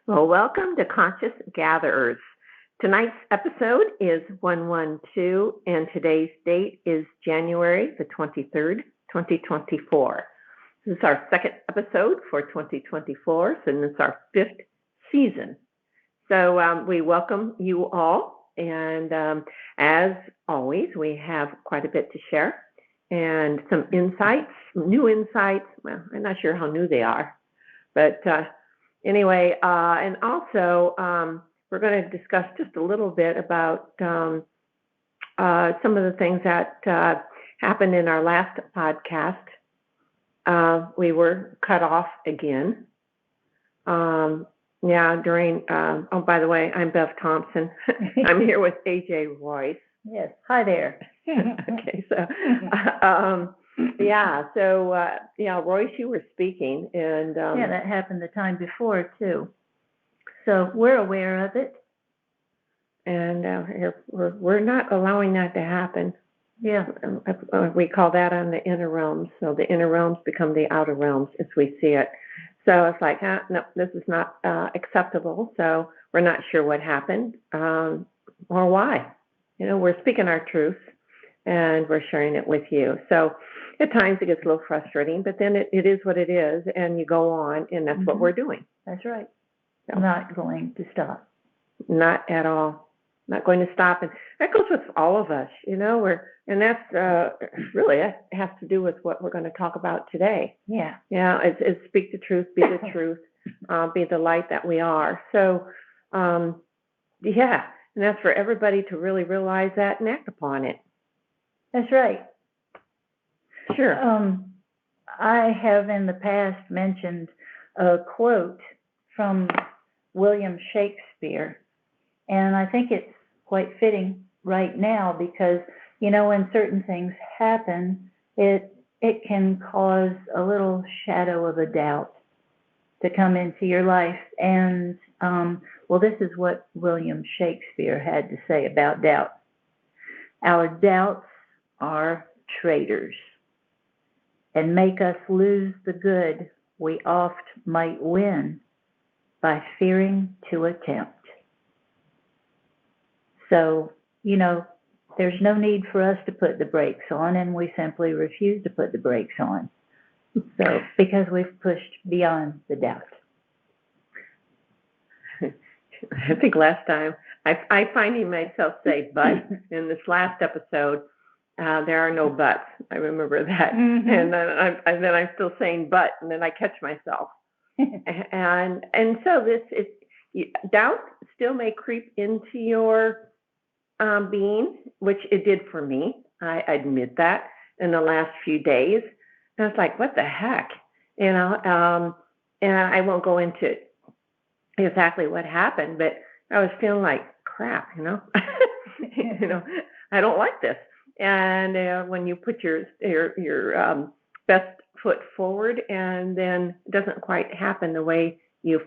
Well, welcome to Conscious Gatherers. Tonight's episode is 112, and today's date is January the 23rd, 2024. This is our second episode for 2024, and it's our fifth season. So we welcome you all, and as always, we have quite a bit to share and some insights, new insights. Well, I'm not sure how new they are, but anyway, and also we're going to discuss just a little bit about some of the things that happened in our last podcast. We were cut off again. During, by the way, I'm Bev Thompson. I'm here with AJ Royce. Yes, hi there. Okay, so Royce, you were speaking, and that happened the time before too. So we're aware of it, and we're not allowing that to happen. Yeah, we call that on the inner realms. So the inner realms become the outer realms as we see it. So it's like, no, this is not acceptable. So we're not sure what happened or why. You know, we're speaking our truth, and we're sharing it with you. So at times it gets a little frustrating, but then it is what it is, and you go on, and that's what we're doing. That's right. So, not going to stop. Not at all. Not going to stop. And that goes with all of us, you know, and that's really, it has to do with what we're going to talk about today. Yeah. Yeah, it's speak the truth, be the truth, be the light that we are. So, and that's for everybody to really realize that and act upon it. That's right. Sure. I have in the past mentioned a quote from William Shakespeare, and I think it's quite fitting right now because, you know, when certain things happen, it can cause a little shadow of a doubt to come into your life. And, this is what William Shakespeare had to say about doubt. Our doubts are traitors and make us lose the good we oft might win by fearing to attempt. So, you know, there's no need for us to put the brakes on, and we simply refuse to put the brakes on. So, because we've pushed beyond the doubt. I think last time, I finding myself say but in this last episode, there are no buts. I remember that. Mm-hmm. And then I'm still saying but, and then I catch myself. and so doubt still may creep into your being, which it did for me. I admit that in the last few days. And I was like, what the heck? You know, and I won't go into exactly what happened, but I was feeling like crap, you know. You know, I don't like this. And when you put your best foot forward, and then it doesn't quite happen the way you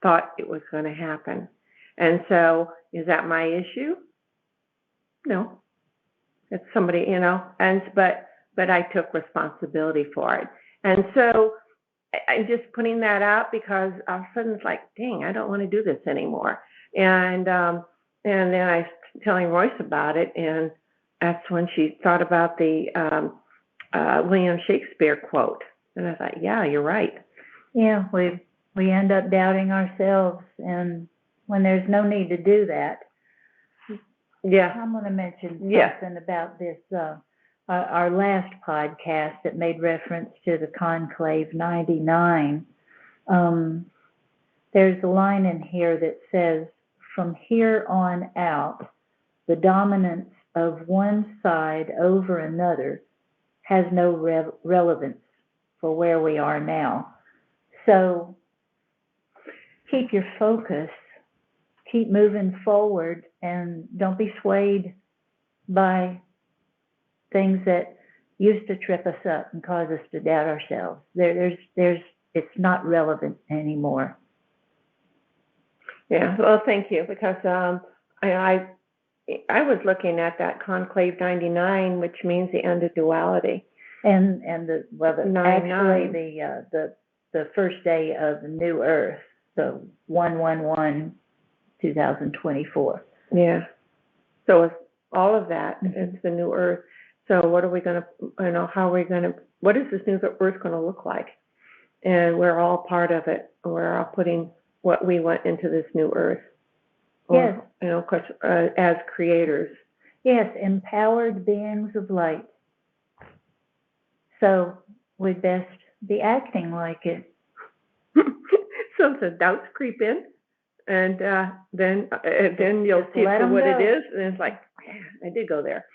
thought it was going to happen. And so, is that my issue? No, it's somebody, you know. But I took responsibility for it. And so I'm just putting that out because all of a sudden it's like, dang, I don't want to do this anymore. And then I was telling Royce about it, and that's when she thought about the William Shakespeare quote. And I thought, yeah, you're right. Yeah, we end up doubting ourselves, and when there's no need to do that. Yeah. I'm going to mention something about this, our last podcast that made reference to the Conclave 99. There's a line in here that says, from here on out, the dominance of one side over another has no relevance for where we are now. So keep your focus, keep moving forward, and don't be swayed by things that used to trip us up and cause us to doubt ourselves. It's not relevant anymore. Yeah, well, thank you, because I was looking at that Conclave 99, which means the end of duality. And actually the first day of the new earth. So 1/1/2024. Yeah. So it's all of that. It's the new earth. So what are we going to, how are we going to, what is this new earth going to look like? And we're all part of it. We're all putting what we want into this new earth. Yes. Or, of course, as creators. Yes, empowered beings of light. So we'd best be acting like it. So the doubts creep in, and then you'll Just see it let for 'em what go. it is, and it's like, yeah, I did go there,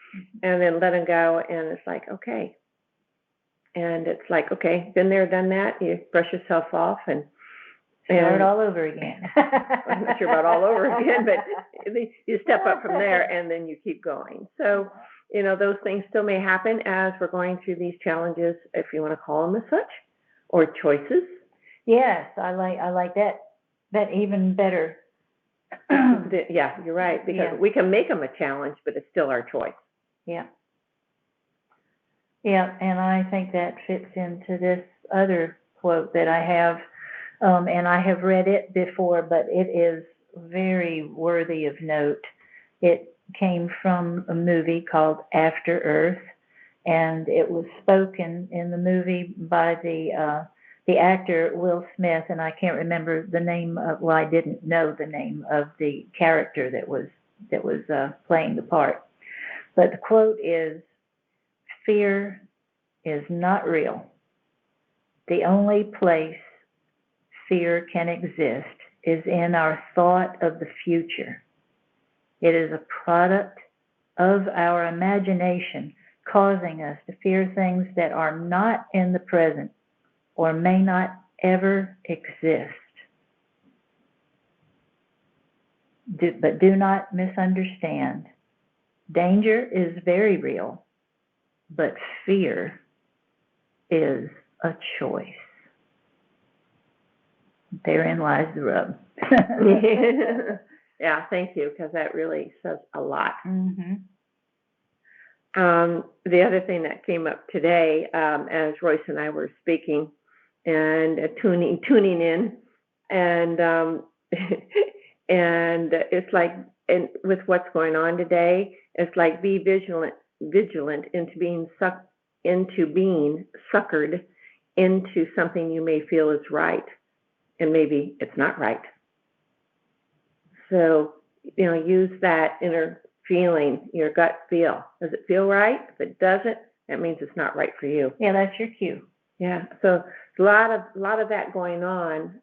and then let them go, and it's like, okay, and it's like, okay, been there, done that. You brush yourself off and Start all over again. I'm not sure about all over again, but you step up from there, and then you keep going. So, those things still may happen as we're going through these challenges, if you want to call them as such, or choices. Yes, I like that even better. Yeah, you're right, because we can make them a challenge, but it's still our choice. Yeah. Yeah, and I think that fits into this other quote that I have, and I have read it before, but it is very worthy of note. It came from a movie called After Earth, and it was spoken in the movie by the actor Will Smith, and I can't remember the name of, well, I didn't know the name of the character that was playing the part. But the quote is, "Fear is not real. The only place fear can exist is in our thought of the future. It is a product of our imagination, causing us to fear things that are not in the present or may not ever exist. But do not misunderstand. Danger is very real, but fear is a choice." Therein lies the rub. Yeah, thank you, because that really says a lot. Mm-hmm. The other thing that came up today, as Royce and I were speaking and tuning in, and and it's like, and with what's going on today, it's like be vigilant into being suckered into something you may feel is right, and maybe it's not right. So, use that inner feeling, your gut feel. Does it feel right? If it doesn't, that means it's not right for you. Yeah, that's your cue. Yeah. So a lot of that going on,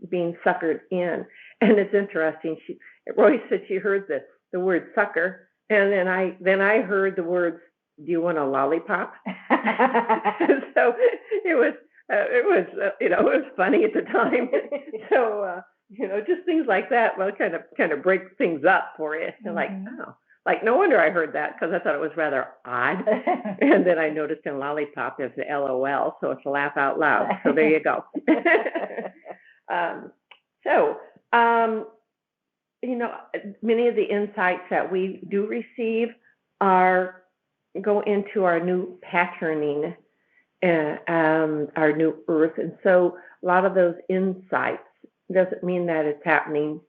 being suckered in, and it's interesting. Roy said she heard the word sucker, and then I heard the words, "Do you want a lollipop?" So it was funny at the time. So just things like that will kind of break things up for you. You're like, oh, like no wonder I heard that, because I thought it was rather odd. And then I noticed in lollipop there's the LOL, so it's a laugh out loud. So there you go. Many of the insights that we do receive go into our new patterning, our new earth. And so a lot of those insights doesn't mean that it's happening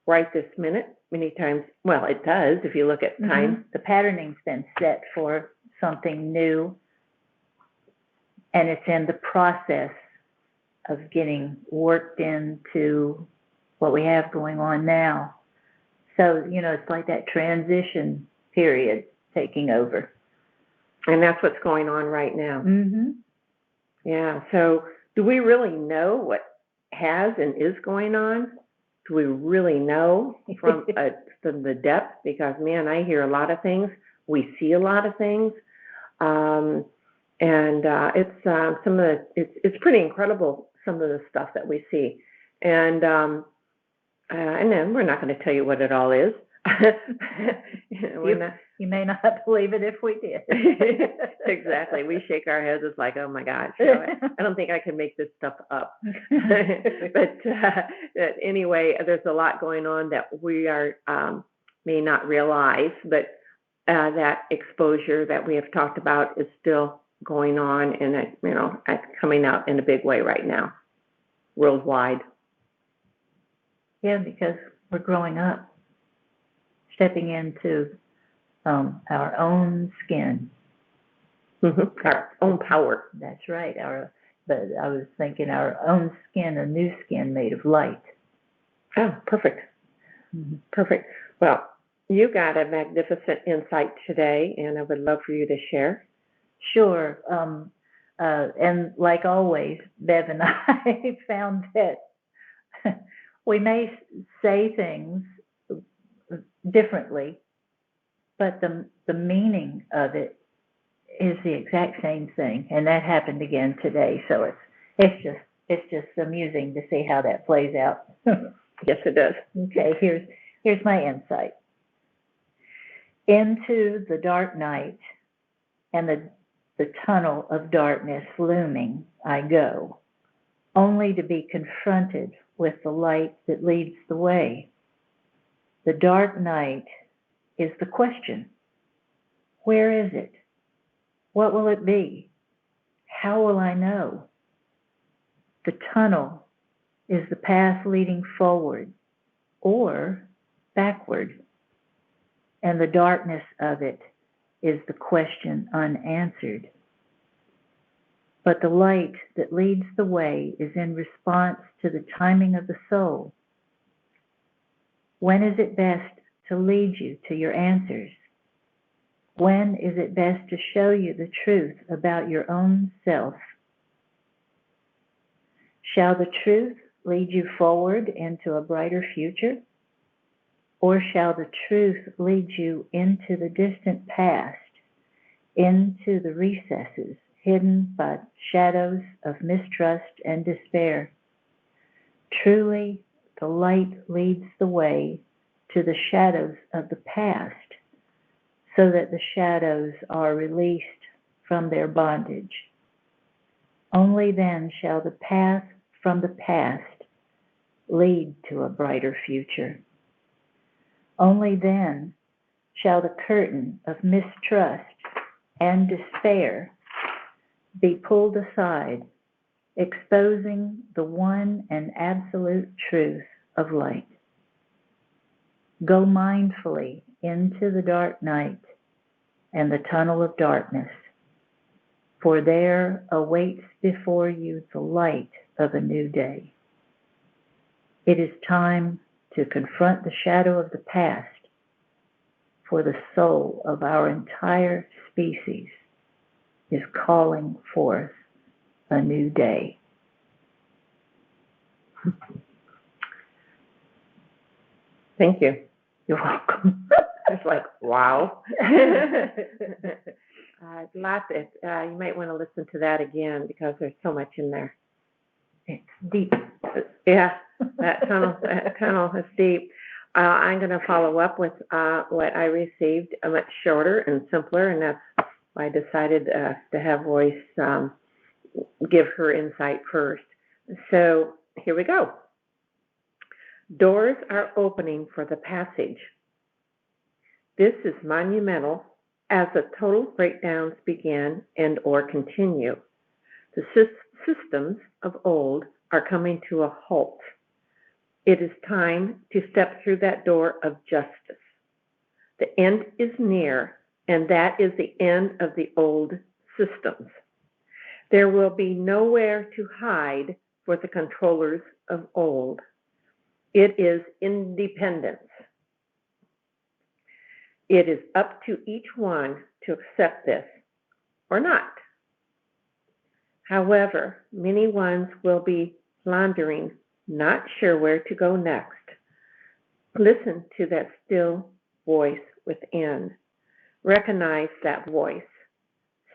right this minute. Many times, well, it does if you look at time. Mm-hmm. The patterning's been set for something new, and it's in the process of getting worked into what we have going on now. So, it's like that transition period taking over. And that's what's going on right now. Mm-hmm. Yeah. So do we really know what has and is going on? Do we really know from the depth? Because, man, I hear a lot of things. We see a lot of things. It's some of it's pretty incredible, some of the stuff that we see. And then we're not going to tell you what it all is. You may not believe it if we did. Exactly. We shake our heads. It's like, oh my gosh, I don't think I can make this stuff up. But anyway, there's a lot going on that we may not realize, but that exposure that we have talked about is still going on, and coming out in a big way right now, worldwide. Yeah, because we're growing up, stepping into our own skin. Our own power. That's right. But I was thinking our own skin, a new skin made of light. Oh, perfect. Mm-hmm. Perfect. Well, you got a magnificent insight today, and I would love for you to share. Sure. And like always, Bev and I found that we may say things differently, but the meaning of it is the exact same thing, and that happened again today. So it's just amusing to see how that plays out. Yes, it does. Okay, here's my insight. Into the dark night and the tunnel of darkness looming, I go, only to be confronted with the light that leads the way. The dark night is the question. Where is it? What will it be? How will I know? The tunnel is the path leading forward or backward, and the darkness of it is the question unanswered. But the light that leads the way is in response to the timing of the soul. When is it best to lead you to your answers? When is it best to show you the truth about your own self? Shall the truth lead you forward into a brighter future? Or shall the truth lead you into the distant past, into the recesses hidden by shadows of mistrust and despair? Truly, the light leads the way to the shadows of the past, so that the shadows are released from their bondage. Only then shall the path from the past lead to a brighter future. Only then shall the curtain of mistrust and despair be pulled aside, exposing the one and absolute truth of light. Go mindfully into the dark night and the tunnel of darkness, for there awaits before you the light of a new day. It is time to confront the shadow of the past, for the soul of our entire species is calling forth a new day. Thank you. You're welcome. It's like, wow. Lots of, you might want to listen to that again because there's so much in there. It's deep. Yeah, that tunnel is deep. I'm going to follow up with what I received, much shorter and simpler, and that's why I decided to have Royce give her insight first. So here we go. Doors are opening for the passage. This is monumental as the total breakdowns begin and or continue. The systems of old are coming to a halt. It is time to step through that door of justice. The end is near, and that is the end of the old systems. There will be nowhere to hide for the controllers of old. It is independence. It is up to each one to accept this or not. However, many ones will be floundering, not sure where to go next. Listen to that still voice within. Recognize that voice.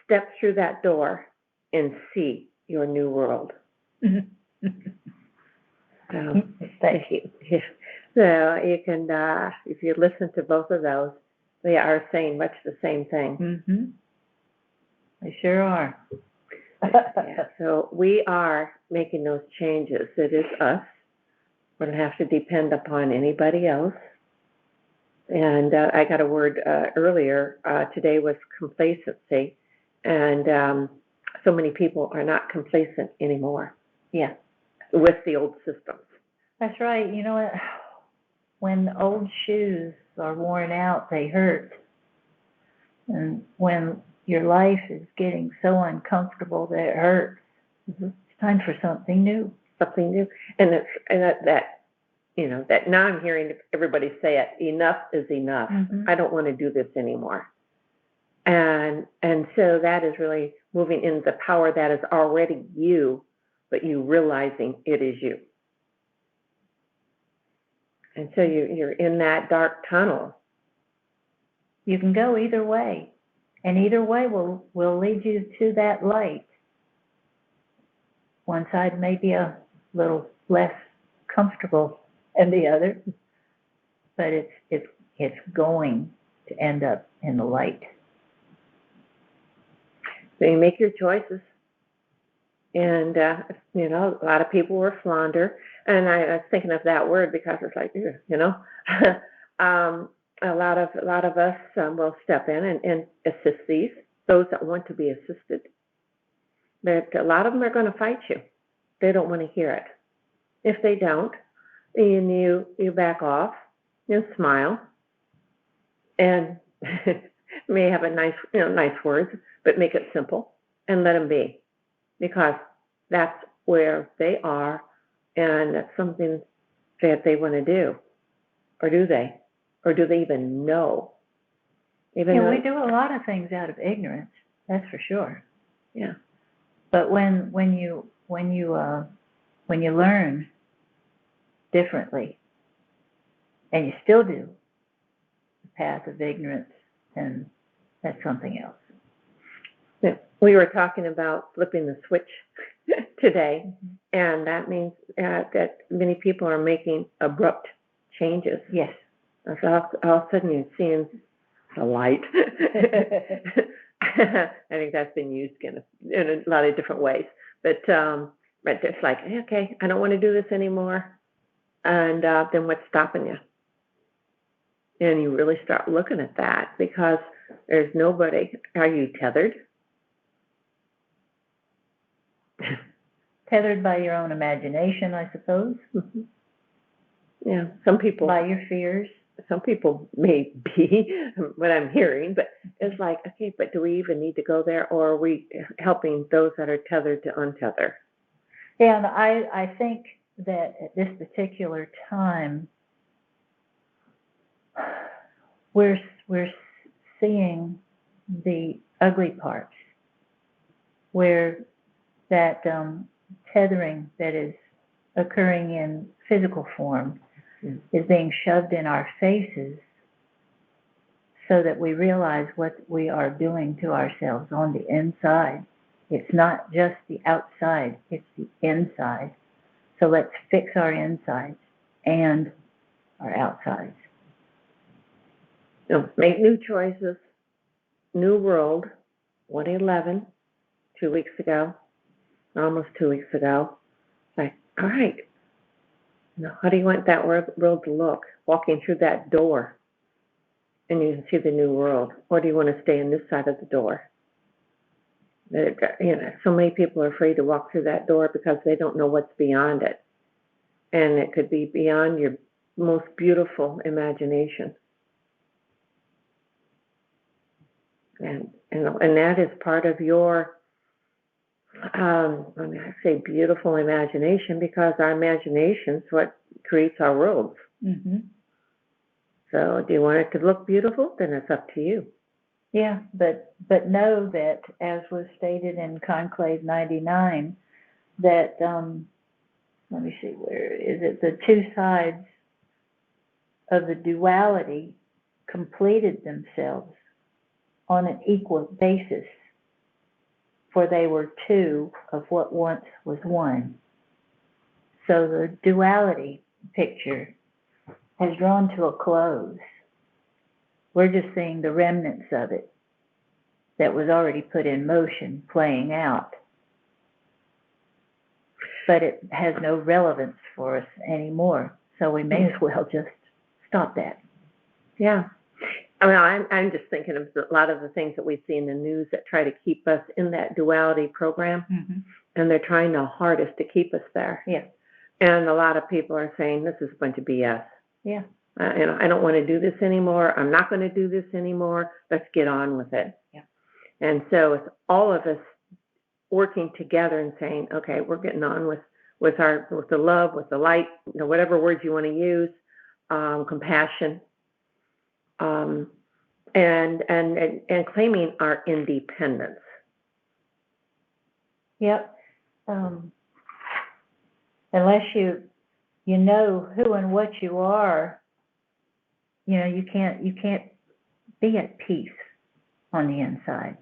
Step through that door and see your new world. Thank you. So you can, if you listen to both of those, they are saying much the same thing. Mm-hmm. They sure are. Yeah, so we are making those changes. It is us. We don't have to depend upon anybody else. And I got a word earlier today was complacency. And so many people are not complacent anymore. Yeah. With the old systems. That's right. You know what? when old shoes are worn out, they hurt. And when your life is getting so uncomfortable that it hurts, it's time for something new. Something new. And that now I'm hearing everybody say it, enough is enough. I don't want to do this anymore. And so that is really moving into the power that is already you, but you realizing it is you. And so you're in that dark tunnel. You can go either way, and either way will lead you to that light. One side may be a little less comfortable than the other, but it's going to end up in the light. So you make your choices. And, a lot of people will flounder. And I was thinking of that word because it's like, a lot of us will step in and assist those that want to be assisted. But a lot of them are going to fight you. They don't want to hear it. If they don't, then you back off, smile, and may have a nice words, but make it simple and let them be, because that's where they are, and that's something that they want to do. Or do they? Or do they even know? We do a lot of things out of ignorance, that's for sure. Yeah. But when you learn differently, and you still do the path of ignorance, then that's something else. Yeah. We were talking about flipping the switch today, and that means that many people are making abrupt changes. Yes. So all of a sudden you're seeing the light. I think that's been used in a lot of different ways. But it's like, okay, I don't want to do this anymore. And then what's stopping you? And you really start looking at that, because there's nobody. Are you tethered? Tethered by your own imagination, I suppose. Yeah, some people. By your fears. Some people may be what I'm hearing, but it's like, okay, but do we even need to go there, or are we helping those that are tethered to untether? Yeah, and I think that at this particular time, we're seeing the ugly parts, where that tethering that is occurring in physical form is being shoved in our faces, so that we realize what we are doing to ourselves on the inside. It's not just the outside, it's the inside. So let's fix our insides and our outsides. So make new choices. New world, 111, 2 weeks ago, almost 2 weeks ago. Like, all right, how do you want that world to look? Walking through that door, and you can see the new world. Or do you want to stay on this side of the door? So many people are afraid to walk through that door because they don't know what's beyond it. And it could be beyond your most beautiful imagination. And that is part of your, I say beautiful imagination, because our imagination is what creates our worlds. So do you want it to look beautiful? Then it's up to you. Yeah, but know that, as was stated in Conclave 99, that, let me see, where is it? The two sides of the duality completed themselves on an equal basis, for they were two of what once was one. So the duality picture has drawn to a close. We're just seeing the remnants of it that was already put in motion, playing out. But it has no relevance for us anymore, so we may as well just stop that. Yeah. I mean, I'm just thinking of a lot of the things that we see in the news that try to keep us in that duality program, and they're trying their hardest to keep us there. Yeah. And a lot of people are saying this is a bunch of BS. Yeah. I don't want to do this anymore. I'm not going to do this anymore. Let's get on with it. Yeah. And so it's all of us working together and saying, okay, we're getting on with the love, with the light, whatever words you want to use, compassion, and claiming our independence. Yep. Unless you know who and what you are, you can't be at peace on the inside.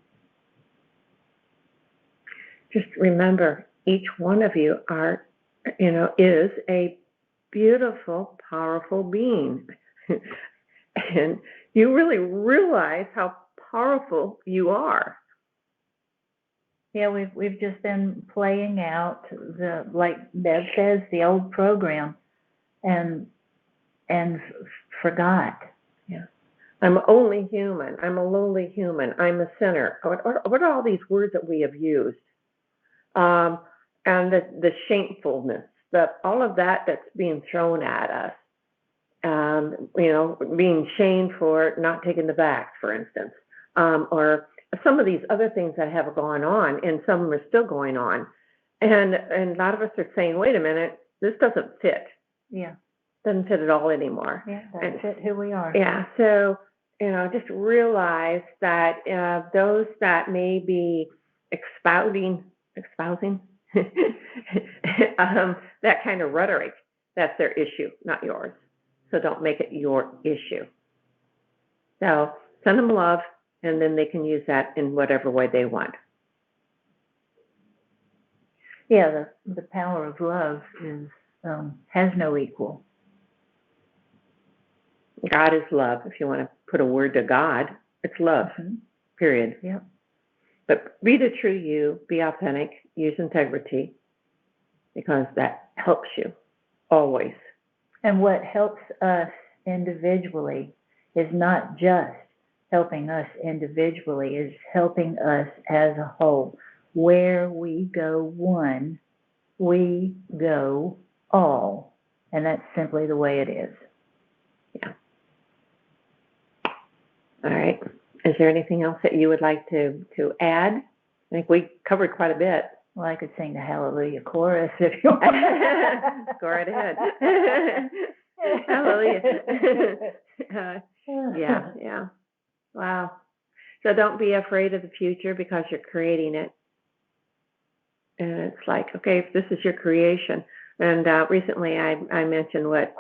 Just remember, each one of you is a beautiful, powerful being. And you really realize how powerful you are. Yeah, we've just been playing out like Bev says, the old program, and forgot. Yeah. I'm only human. I'm a lowly human. I'm a sinner. What are all these words that we have used? And the shamefulness, all of that's being thrown at us. Being shamed for not taking the bath, for instance, or some of these other things that have gone on, and some of them are still going on. And a lot of us are saying, wait a minute, this doesn't fit. Yeah. Doesn't fit at all anymore. Yeah, doesn't fit who we are. Yeah, so, just realize that those that may be espousing that kind of rhetoric, that's their issue, not yours. So don't make it your issue. So send them love, and then they can use that in whatever way they want. Yeah, the power of love has no equal. God is love. If you want to put a word to God, it's love, period. Yep. But be the true you, be authentic, use integrity, because that helps you always. And what helps us individually is not just helping us individually, is helping us as a whole. Where we go one, we go all. And that's simply the way it is. Yeah. All right. Is there anything else that you would like to add? I think we covered quite a bit. Well, I could sing the Hallelujah chorus if you want. Go right ahead. Hallelujah. Yeah. Wow. So don't be afraid of the future, because you're creating it. And it's like, okay, if this is your creation. And recently I mentioned what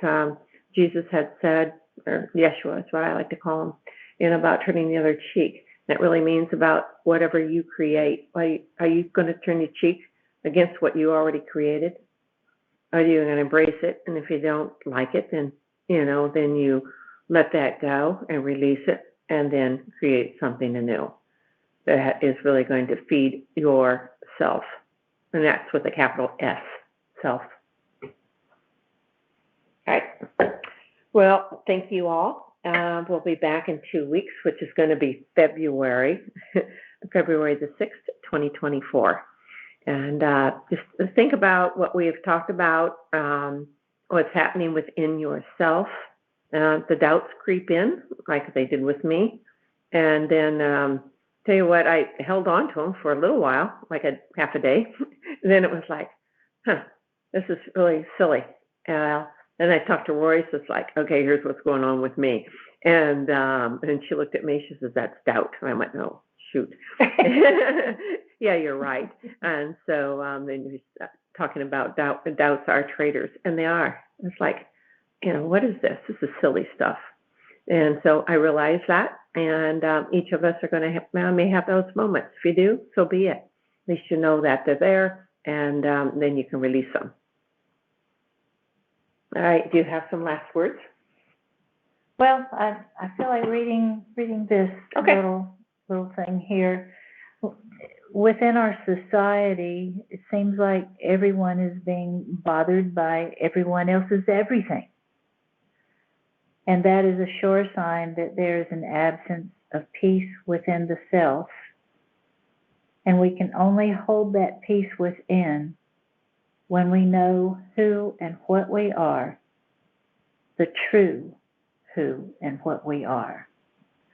Jesus had said, or Yeshua is what I like to call him, about turning the other cheek. That really means about whatever you create. Are you going to turn your cheek against what you already created? Are you going to embrace it? And if you don't like it, then you let that go and release it, and then create something anew that is really going to feed yourself. And that's with a capital S, self. All right. Well, thank you all. We'll be back in 2 weeks, which is going to be February the 6th, 2024. And just think about what we have talked about, what's happening within yourself. The doubts creep in, like they did with me. And then tell you what, I held on to them for a little while, like a half a day. Then it was like, this is really silly. Then I talked to Royce. It's like, okay, here's what's going on with me. And she looked at me. She says, that's doubt. And I went, no, shoot. Yeah, you're right. And so then you're talking about doubt. Doubts are traitors, and they are. It's like, what is this? This is silly stuff. And so I realize that, and each of us are going to may have those moments. If you do, so be it. At least you know that they're there, and then you can release them. All right. Do you have some last words? Well, I feel like reading this little thing here. Within our society, it seems like everyone is being bothered by everyone else's everything. And that is a sure sign that there is an absence of peace within the self. And we can only hold that peace within when we know who and what we are, the true who and what we are.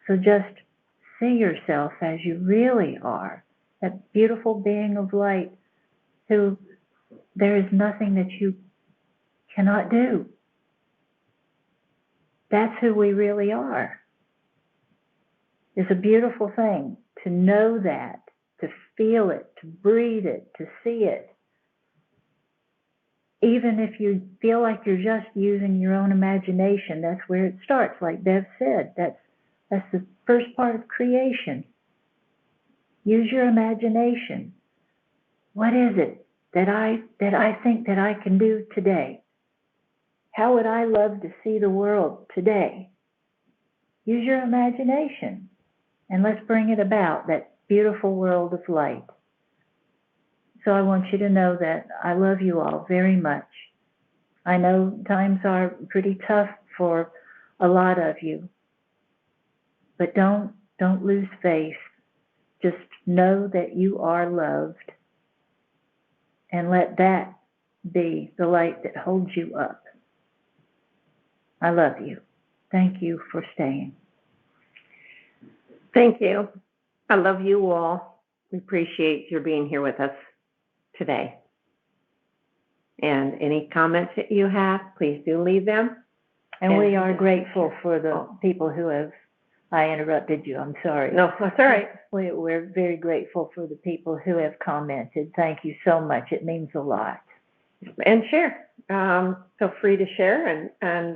So just see yourself as you really are, that beautiful being of light who there is nothing that you cannot do. That's who we really are. It's a beautiful thing to know that, to feel it, to breathe it, to see it. Even if you feel like you're just using your own imagination, that's where it starts. Like Bev said, that's the first part of creation. Use your imagination. What is it that I think that I can do today? How would I love to see the world today? Use your imagination and let's bring it about, that beautiful world of light. So I want you to know that I love you all very much. I know times are pretty tough for a lot of you, but don't lose faith. Just know that you are loved and let that be the light that holds you up. I love you. Thank you for staying. Thank you. I love you all. We appreciate your being here with us today. And any comments that you have, please do leave them. And we are grateful for the people who have, I interrupted you, I'm sorry. No, that's all right. We're very grateful for the people who have commented. Thank you so much. It means a lot. And share. Feel free to share and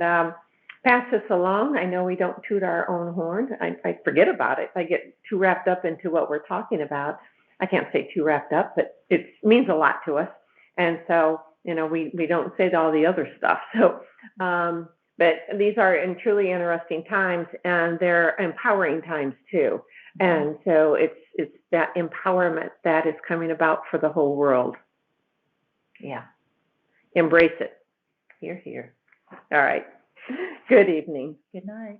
pass this along. I know we don't toot our own horn. I forget about it. I get too wrapped up into what we're talking about. I can't say too wrapped up, but it means a lot to us. And so, we don't say all the other stuff. So, but these are truly interesting times, and they're empowering times too. And so it's that empowerment that is coming about for the whole world. Yeah. Embrace it. Hear, hear. All right. Good evening. Good night.